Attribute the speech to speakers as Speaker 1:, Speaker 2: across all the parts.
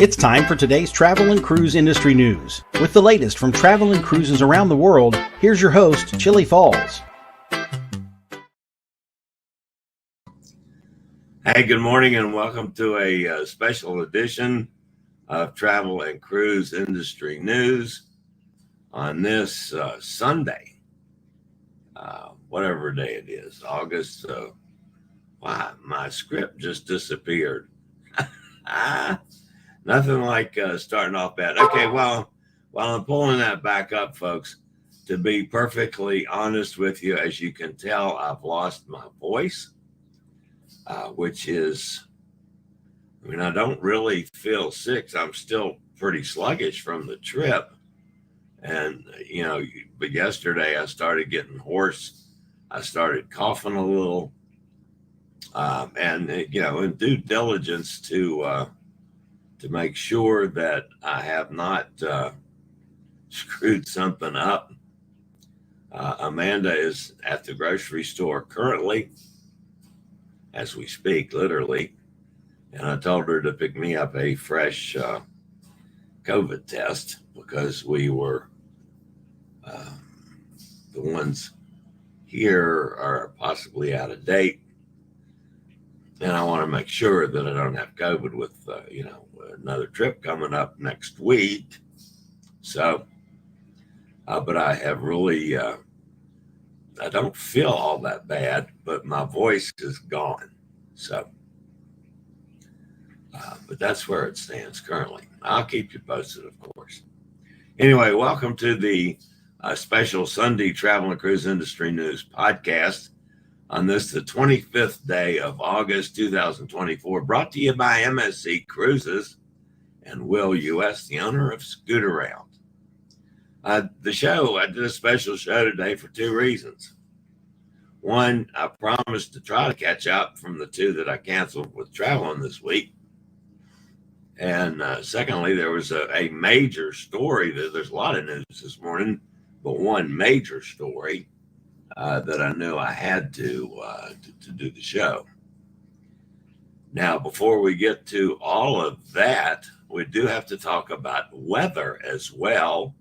Speaker 1: It's time for today's travel and cruise industry news. With the latest from travel and cruises around the world, here's your host, Chillie Falls.
Speaker 2: Hey, good morning and welcome to a special edition of Travel and Cruise Industry News on this Sunday, whatever day it is, August. Wow, my script just disappeared. Nothing like starting off bad. Okay, well, while I'm pulling that back up, folks, to be perfectly honest with you, as you can tell, I've lost my voice, which is, I mean, I don't really feel sick. I'm still pretty sluggish from the trip. And, you know, but yesterday I started getting hoarse. I started coughing a little. And, you know, in due diligence to make sure that I have not screwed something up. Amanda is at the grocery store currently, as we speak, literally. And I told her to pick me up a fresh COVID test because we were, the ones here are possibly out of date. And I want to make sure that I don't have COVID with, you know, another trip coming up next week. So, but I have really, I don't feel all that bad, but my voice is gone. So, but that's where it stands currently. I'll keep you posted, of course. Anyway, welcome to the special Sunday Travel and Cruise Industry News podcast on this, the 25th day of August 2024, brought to you by MSC Cruises and Will US, the owner of Scoot Around. The show, I did a special show today for two reasons. One, I promised to try to catch up from the two that I canceled with traveling this week. And secondly, there was a major story. There's a lot of news this morning, but one major story that I knew I had to do the show. Now, before we get to all of that, we do have to talk about weather as well.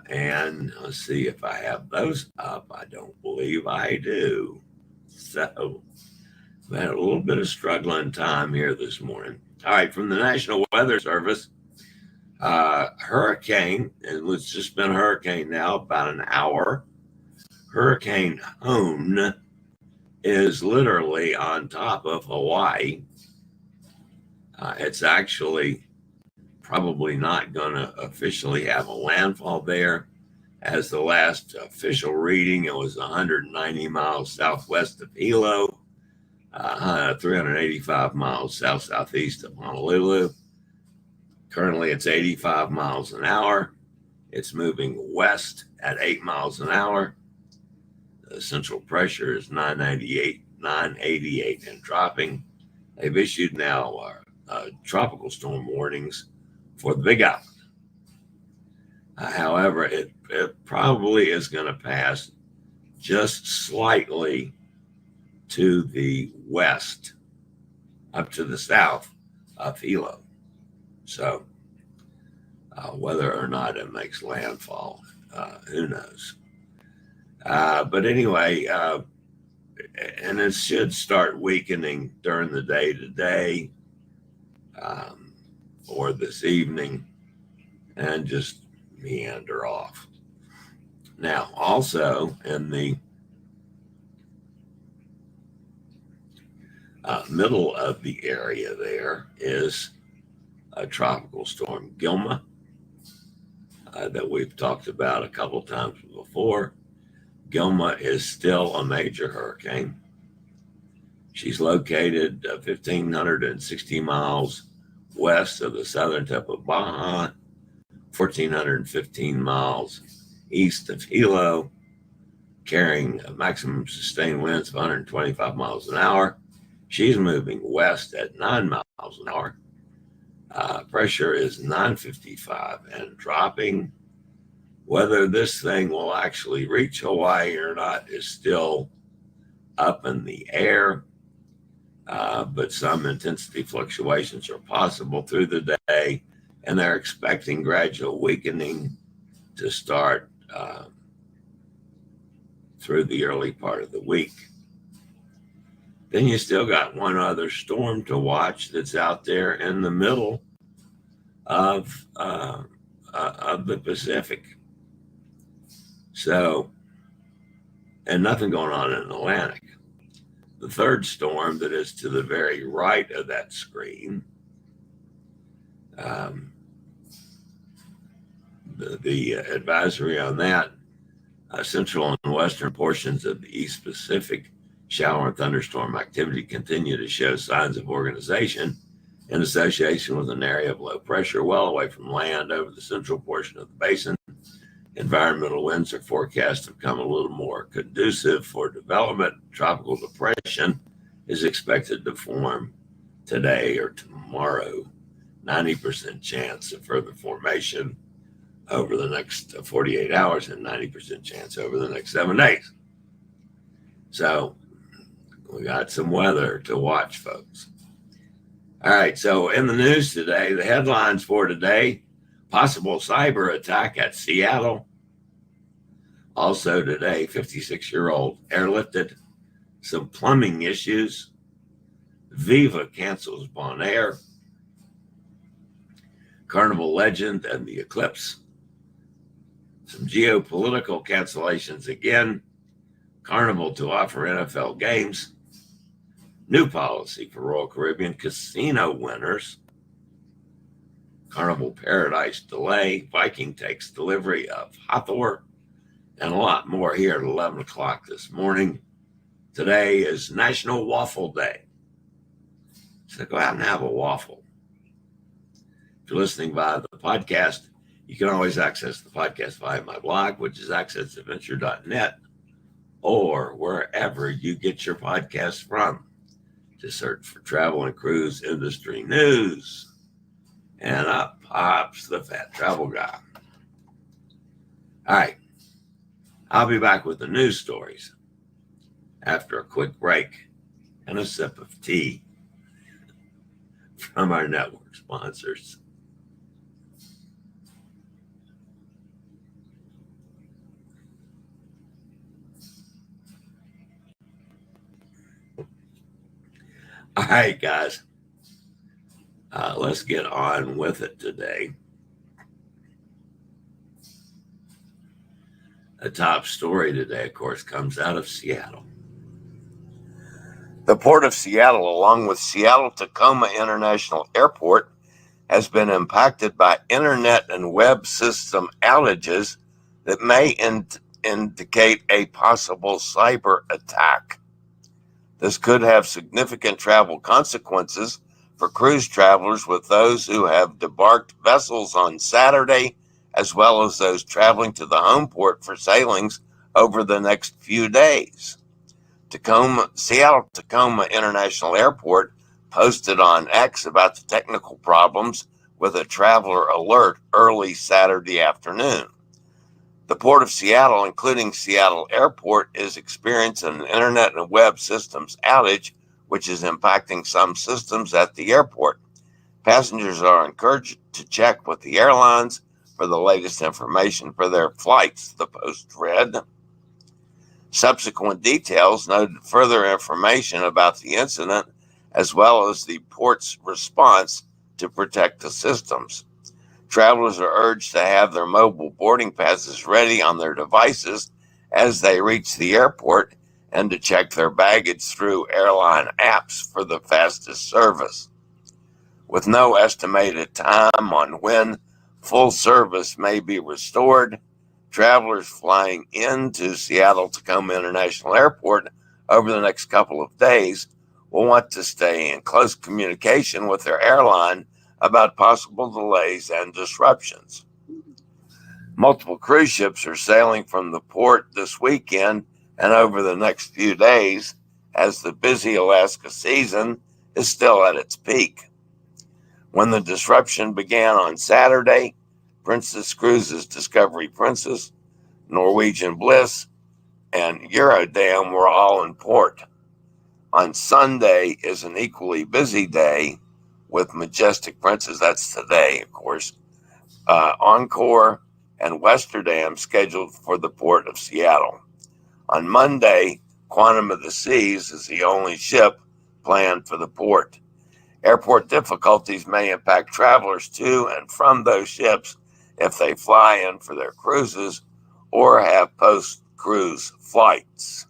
Speaker 2: And let's see if I have those up. I don't believe I do. So we had a little bit of struggling time here this morning. All right, from the National Weather Service, hurricane, it's just been a hurricane now about an hour. Hurricane Hone is literally on top of Hawaii. It's actually probably not going to officially have a landfall there. As the last official reading, it was 190 miles southwest of Hilo, 385 miles south-southeast of Honolulu. Currently, it's 85 miles an hour. It's moving west at 8 miles an hour. The central pressure is 988 and dropping. They've issued now tropical storm warnings for the Big Island. However, it probably is going to pass just slightly to the west, up to the south of Hilo. So whether or not it makes landfall, who knows? But anyway, and it should start weakening during the day today or this evening and just meander off. Now, also in the middle of the area there is a tropical storm, Gilma, that we've talked about a couple times before. Gilma is still a major hurricane. She's located 1,560 miles west of the southern tip of Baja, 1,415 miles east of Hilo, carrying a maximum sustained winds of 125 miles an hour. She's moving west at 9 miles an hour. Pressure is 955 and dropping. Whether this thing will actually reach Hawaii or not is still up in the air. but some intensity fluctuations are possible through the day, and they're expecting gradual weakening to start through the early part of the week. Then you still got one other storm to watch that's out there in the middle of the Pacific. So, and nothing going on in the Atlantic. The third storm that is to the very right of that screen, the advisory on that, central and western portions of the East Pacific, shower and thunderstorm activity continue to show signs of organization in association with an area of low pressure well away from land over the central portion of the basin. Environmental winds are forecast to become a little more conducive for development. Tropical depression is expected to form today or tomorrow. 90% chance of further formation over the next 48 hours and 90% chance over the next 7 days. So we got some weather to watch, folks. All right, so in the news today, the headlines for today: possible cyber attack at Seattle. Also today, 56-year-old airlifted. Some plumbing issues. Viva cancels Bonaire. Carnival legend and the Eclipse. Some geopolitical cancellations again. Carnival to offer NFL games. New policy for Royal Caribbean casino winners. Carnival Paradise delay. Viking takes delivery of Hathor. And a lot more here at 11 o'clock this morning. Today is National Waffle Day. So go out and have a waffle. If you're listening via the podcast, you can always access the podcast via my blog, which is accessadventure.net, or wherever you get your podcasts from. Just search for travel and cruise industry news, and up pops the fat travel guy. All right, I'll be back with the news stories after a quick break and a sip of tea from our network sponsors. All right, guys, let's get on with it today. The top story today, of course, comes out of Seattle. The Port of Seattle, along with Seattle-Tacoma International Airport, has been impacted by internet and web system outages that may indicate a possible cyber attack. This could have significant travel consequences for cruise travelers, with those who have debarked vessels on Saturday, as well as those traveling to the home port for sailings over the next few days. Seattle-Tacoma International Airport posted on X about the technical problems with a traveler alert early Saturday afternoon. The Port of Seattle, including Seattle Airport, is experiencing an internet and web systems outage, which is impacting some systems at the airport. Passengers are encouraged to check with the airlines for the latest information for their flights, the Post read. Subsequent details noted further information about the incident, as well as the port's response to protect the systems. Travelers are urged to have their mobile boarding passes ready on their devices as they reach the airport, and to check their baggage through airline apps for the fastest service. With no estimated time on when full service may be restored, travelers flying into Seattle-Tacoma International Airport over the next couple of days will want to stay in close communication with their airline about possible delays and disruptions. Multiple cruise ships are sailing from the port this weekend and over the next few days, as the busy Alaska season is still at its peak. When the disruption began on Saturday, Princess Cruises Discovery Princess, Norwegian Bliss, and Eurodam were all in port. On Sunday is an equally busy day with Majestic Princess, that's today, of course, Encore and Westerdam scheduled for the port of Seattle. On Monday, Quantum of the Seas is the only ship planned for the port. Airport difficulties may impact travelers to and from those ships if they fly in for their cruises or have post-cruise flights.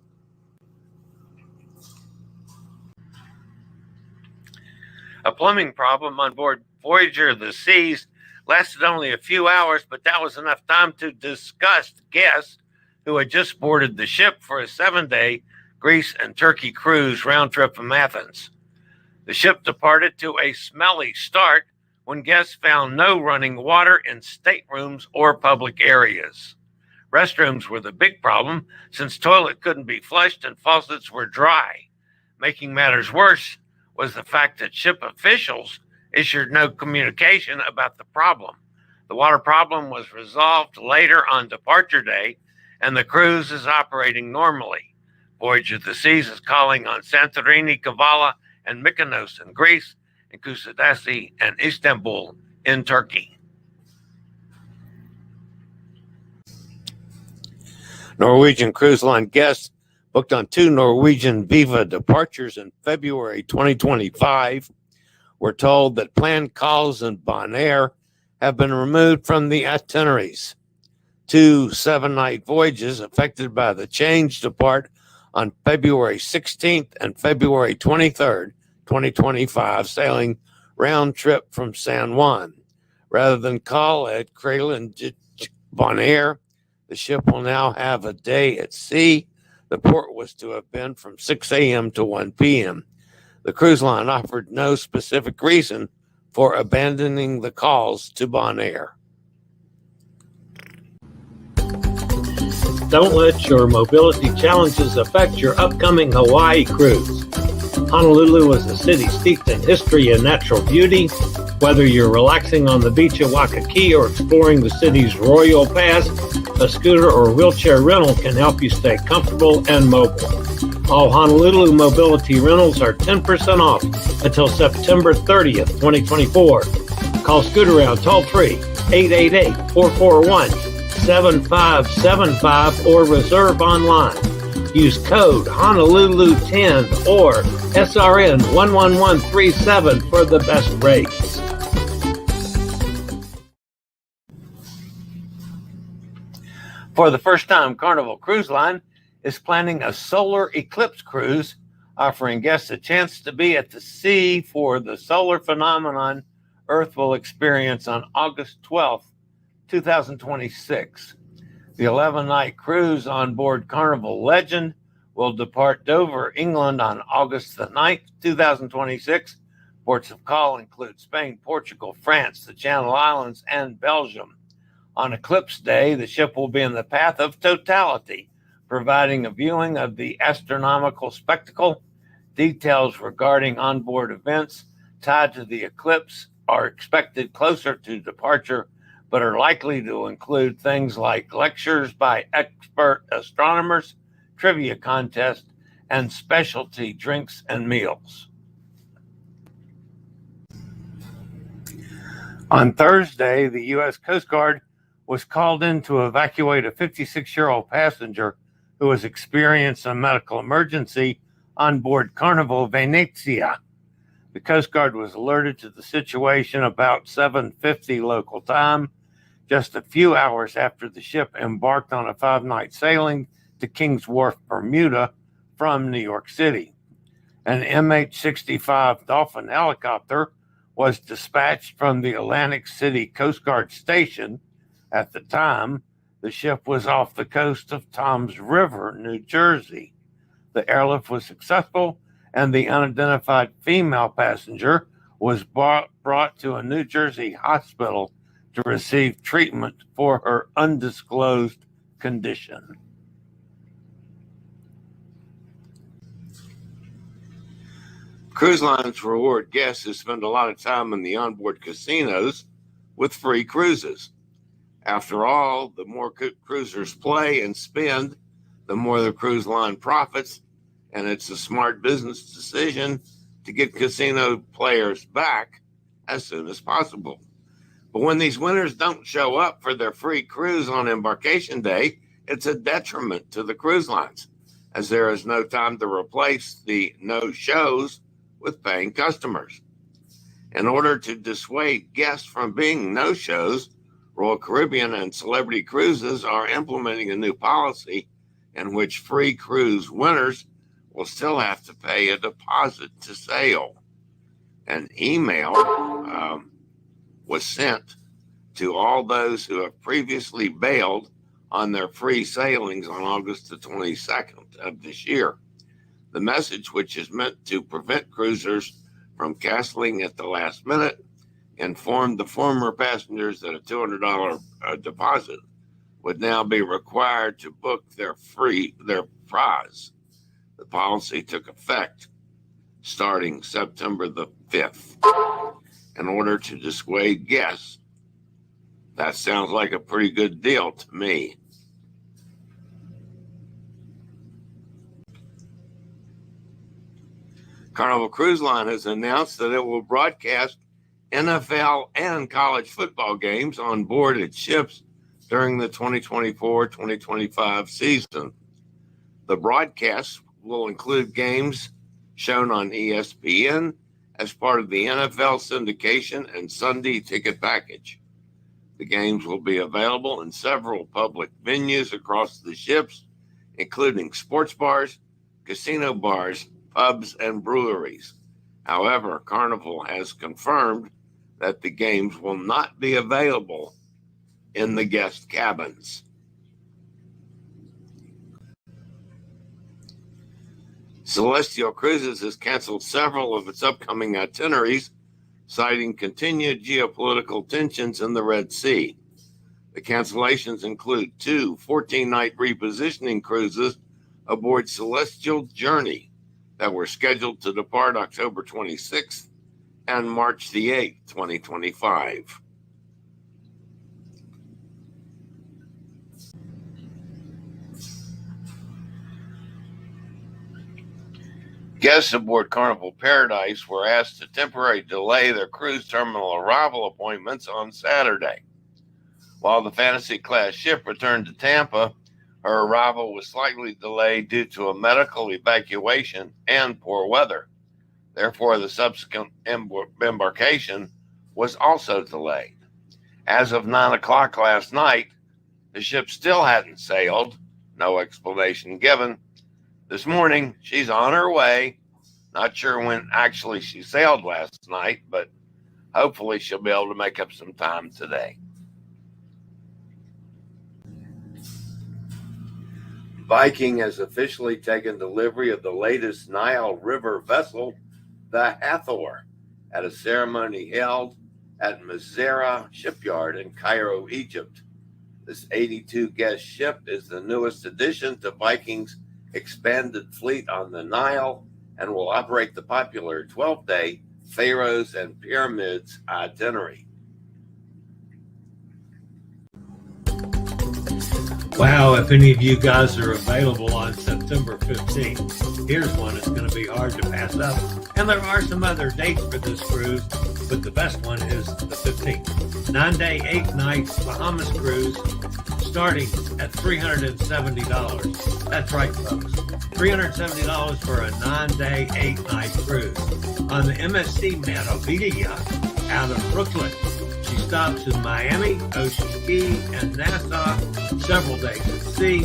Speaker 2: A plumbing problem on board Voyager of the Seas lasted only a few hours, but that was enough time to disgust guests who had just boarded the ship for a 7-day Greece and Turkey cruise round trip from Athens. The ship departed to a smelly start when guests found no running water in staterooms or public areas. Restrooms were the big problem since toilet couldn't be flushed and faucets were dry. Making matters worse was the fact that ship officials issued no communication about the problem. The water problem was resolved later on departure day, and the cruise is operating normally. Voyage of the Seas is calling on Santorini, Kavala, and Mykonos in Greece, and Kusadasi and Istanbul in Turkey. Norwegian Cruise Line guests booked on 2 Norwegian Viva departures in February 2025 were told that planned calls in Bonaire have been removed from the itineraries. 2 7-night voyages affected by the change depart on February 16th and February 23rd, 2025, sailing round trip from San Juan. Rather than call at Crelin Bonaire, the ship will now have a day at sea. The port was to have been from 6 a.m. to 1 p.m. The cruise line offered no specific reason for abandoning the calls to Bonaire.
Speaker 3: Don't let your mobility challenges affect your upcoming Hawaii cruise. Honolulu is a city steeped in history and natural beauty. Whether you're relaxing on the beach at Waikiki or exploring the city's Royal Pass, a scooter or wheelchair rental can help you stay comfortable and mobile. All Honolulu mobility rentals are 10% off until September 30th, 2024. Call Scootaround toll-free 888-441-7575 or reserve online. Use code Honolulu10 or SRN 11137 for the best rates. For the first time, Carnival Cruise Line is planning a solar eclipse cruise, offering guests a chance to be at the sea for the solar phenomenon Earth will experience on August 12th, 2026. The 11-night cruise on board Carnival Legend will depart Dover, England on August the 9th, 2026. Ports of call include Spain, Portugal, France, the Channel Islands, and Belgium. On Eclipse Day, the ship will be in the path of totality, providing a viewing of the astronomical spectacle. Details regarding onboard events tied to the eclipse are expected closer to departure, but are likely to include things like lectures by expert astronomers, trivia contests, and specialty drinks and meals. On Thursday, the U.S. Coast Guard was called in to evacuate a 56-year-old passenger who was experiencing a medical emergency on board Carnival Venezia. The Coast Guard was alerted to the situation about 7:50 local time, just a few hours after the ship embarked on a 5-night sailing to Kings Wharf, Bermuda from New York City. An MH-65 Dolphin helicopter was dispatched from the Atlantic City Coast Guard Station. At the time, the ship was off the coast of Toms River, New Jersey. The airlift was successful, and the unidentified female passenger was brought to a New Jersey hospital to receive treatment for her undisclosed condition. Cruise lines reward guests who spend a lot of time in the onboard casinos with free cruises. After all, the more cruisers play and spend, the more the cruise line profits,
Speaker 2: and it's a smart business decision to get casino players back as soon as possible. But when these winners don't show up for their free cruise on embarkation day, it's a detriment to the cruise lines, as there is no time to replace the no-shows with paying customers. In order to dissuade guests from being no-shows, Royal Caribbean and Celebrity Cruises are implementing a new policy in which free cruise winners will still have to pay a deposit to sail. An email was sent to all those who have previously bailed on their free sailings on August the 22nd of this year. The message, which is meant to prevent cruisers from canceling at the last minute, informed the former passengers that a $200 deposit would now be required to book their prize. The policy took effect starting September the 5th. In order to dissuade guests, that sounds like a pretty good deal to me. Carnival Cruise Line has announced that it will broadcast NFL and college football games on board its ships during the 2024-2025 season. The broadcasts will include games shown on ESPN as part of the NFL syndication and Sunday ticket package. The games will be available in several public venues across the ships, including sports bars, casino bars, pubs, and breweries. However, Carnival has confirmed that the games will not be available in the guest cabins. Celestial Cruises has canceled several of its upcoming itineraries, citing continued geopolitical tensions in the Red Sea. The cancellations include 2 14-night repositioning cruises aboard Celestial Journey that were scheduled to depart October 26th and March the 8th, 2025. Guests aboard Carnival Paradise were asked to temporarily delay their cruise terminal arrival appointments on Saturday. While the Fantasy class ship returned to Tampa, her arrival was slightly delayed due to a medical evacuation and poor weather. Therefore, the subsequent embarkation was also delayed. As of 9 o'clock last night, the ship still hadn't sailed, no explanation given. This morning, she's on her way. Not sure when actually she sailed last night, but hopefully she'll be able to make up some time today. Viking has officially taken delivery of the latest Nile River vessel, the Hathor, at a ceremony held at Mazara Shipyard in Cairo, Egypt. This 82-guest ship is the newest addition to Viking's expanded fleet on the Nile and will operate the popular 12-day Pharaohs and Pyramids itinerary.
Speaker 3: Wow, if any of you guys are available on September 15th, here's one that's going to be hard to pass up. And there are some other dates for this cruise, but the best one is the 15th. 9-day, 8-night Bahamas cruise starting at $370. That's right, folks. $370 for a 9-day, 8-night cruise on the MSC Meraviglia out of Brooklyn. She stops in Miami, Ocean Key, and Nassau, several days at sea.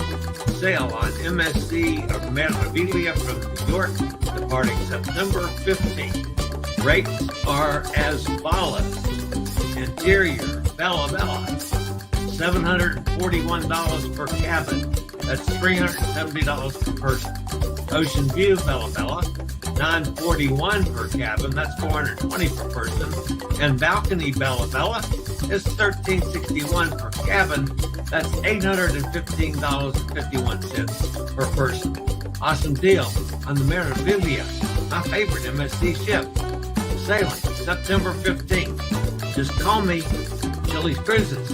Speaker 3: Sail on MSC Meraviglia from New York, departing September 15th. Rates are as follows. Interior, Bella Bella, $741 per cabin. That's $370 per person. Ocean View, Bella Bella, $941 per cabin. That's $420 per person. And Balcony Bella Bella is $1361 per cabin. That's $815.51 per person. Awesome deal on the Meraviglia, my favorite MSC ship. Sailing September 15th. Just call me, Chillie Cruises,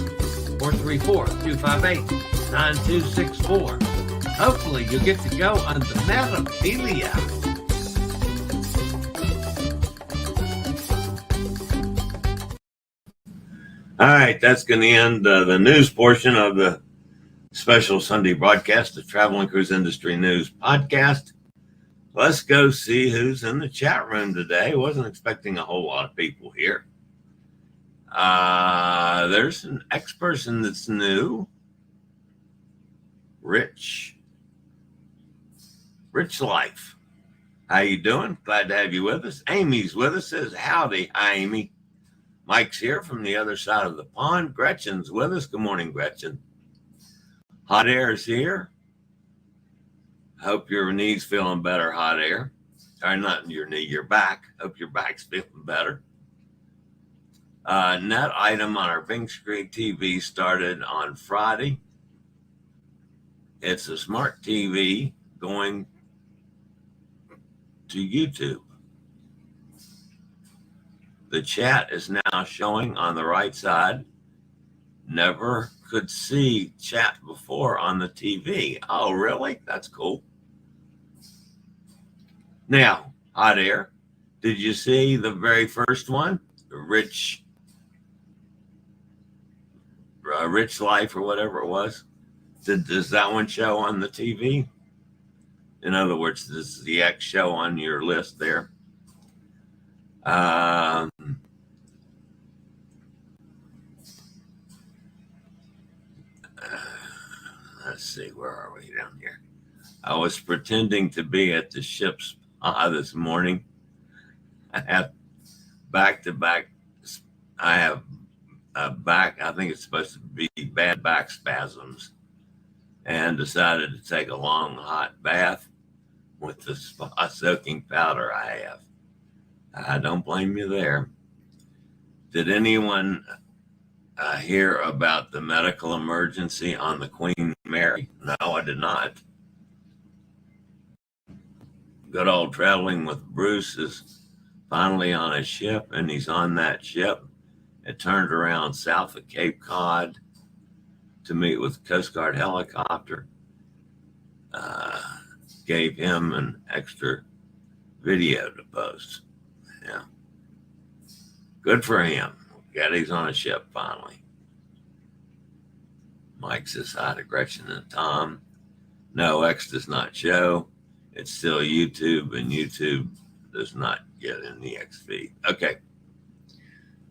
Speaker 3: 434-258-9264.
Speaker 2: Hopefully you'll get to go on the Metaphilia. All right, that's going to end the news portion of the special Sunday broadcast, the Travel and Cruise Industry News podcast. Let's go see who's in the chat room today. Wasn't expecting a whole lot of people here. There's an ex-person that's new. Rich Life. How you doing? Glad to have you with us. Amy's with us. Says howdy. Hi, Amy. Mike's here from the other side of the pond. Gretchen's with us. Good morning, Gretchen. Hot Air is here. Hope your knee's feeling better, Hot Air. Or not your knee, your back. Hope your back's feeling better. Net item on our Bing Screen TV started on Friday. It's a smart TV going to YouTube. The chat is now showing on the right side. Never could see chat before on the TV. Oh, really? That's cool. Now, Hot Air, did you see the very first one? The Rich Life or whatever it was? Does that one show on the TV? In other words, does the X show on your list there? Let's see, where are we down here? I was pretending to be at the ship's this morning. I have back-to-back. I have back. I think it's supposed to be bad back spasms, and decided to take a long hot bath with the soaking powder I have. I don't blame you there. Did anyone hear about the medical emergency on the Queen Mary? No, I did not. Good old Traveling with Bruce is finally on a ship, and he's on that ship. It turned around south of Cape Cod to meet with Coast Guard helicopter. Gave him an extra video to post. Yeah. Good for him. Glad he's on a ship finally. Mike says hi to Gretchen and Tom. No, X does not show. It's still YouTube, and YouTube does not get in the X feed. Okay.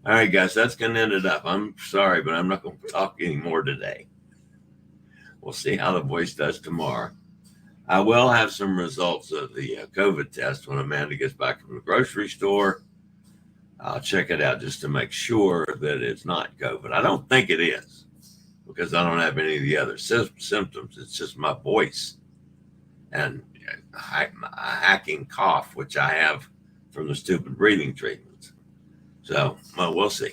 Speaker 2: All right, guys, that's going to end it up. I'm sorry, but I'm not going to talk anymore today. We'll see how the voice does tomorrow. I will have some results of the COVID test when Amanda gets back from the grocery store. I'll check it out just to make sure that it's not COVID. I don't think it is because I don't have any of the other symptoms. It's just my voice and a hacking cough, which I have from the stupid breathing treatments. So, well, we'll see.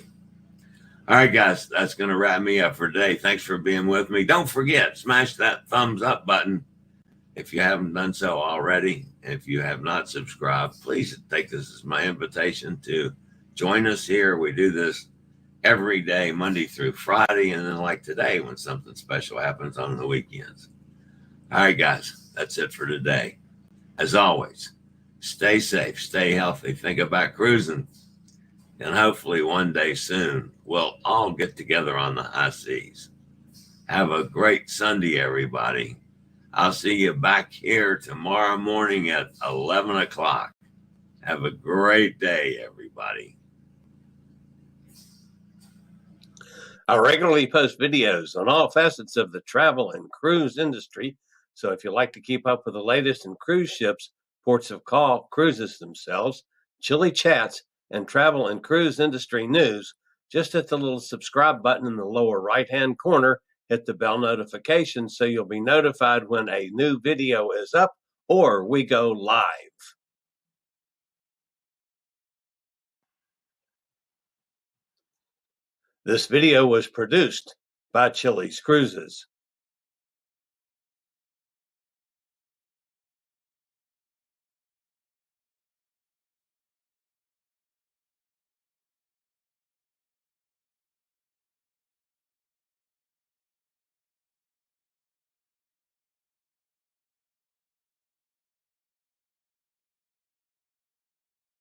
Speaker 2: All right, guys, that's going to wrap me up for today. Thanks for being with me. Don't forget, smash that thumbs up button if you haven't done so already. If you have not subscribed, please take this as my invitation to join us here. We do this every day, Monday through Friday, and then like today when something special happens on the weekends. All right, guys, that's it for today. As always, stay safe, stay healthy, think about cruising, and hopefully one day soon we'll all get together on the high seas. Have a great Sunday, everybody. I'll see you back here tomorrow morning at 11 o'clock. Have a great day, everybody.
Speaker 4: I regularly post videos on all facets of the travel and cruise industry. So if you like to keep up with the latest in cruise ships, ports of call, cruises themselves, Chillie chats, and travel and cruise industry news, just hit the little subscribe button in the lower right-hand corner. Hit the bell notification so you'll be notified when a new video is up or we go live. This video was produced by Chillie's Cruises.